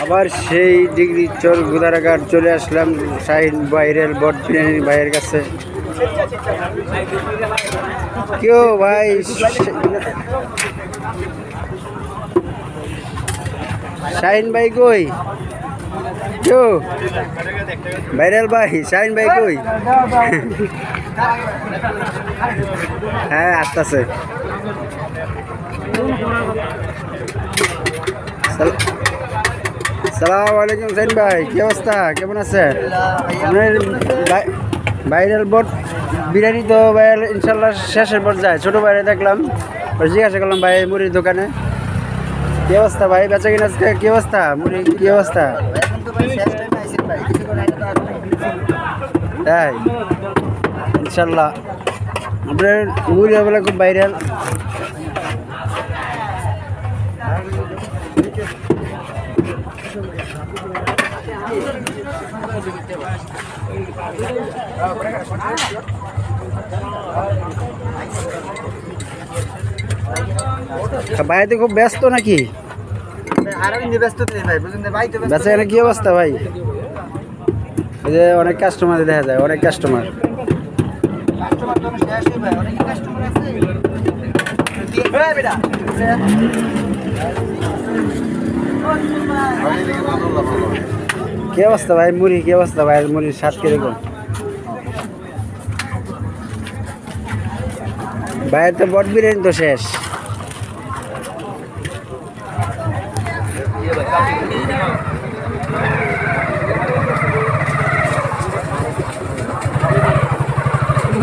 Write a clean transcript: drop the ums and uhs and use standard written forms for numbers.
আবার সেই ডিগ্রি চোর গুদারাঘাট চলে আসলাম শাহিন ভাইরাল বট বিরিয়ানি ভাইয়ের কাছে। কেউ ভাই শাহিন ভাই কই? কেউ ভাইরাল ভাই শাহিন ভাই কই? হ্যাঁ আসতেছে। সালাম আলাইকুম শাহিন ভাই, কি অবস্থা, কেমন আছে? ভাইরাল বট বিরিয়ানি তো ভাইরাল ইনশাল্লাহ শেষের পর্যায়ে। ছোটো বাইরে দেখলাম, জিজ্ঞাসা করলাম ভাই মুড়ির দোকানে কি অবস্থা, ভাই বেচা কিনা কি অবস্থা, মুড়ি কি অবস্থা? তাই ইনশাল্লাহ আপনার মুড়ি বলে খুব ভাইরাল। ভাই তো খুব ব্যস্ত নাকি? বেচা কেনা কি অবস্থা ভাই? এই যে অনেক কাস্টমার দেখা যায়, অনেক কাস্টমার। কি অবস্থা ভাই মুড়ি, কি অবস্থা ভাই মুড়ির স্বাদ কিরকম? ভাইয়ের তো বট বিরিয়ানি তো শেষ।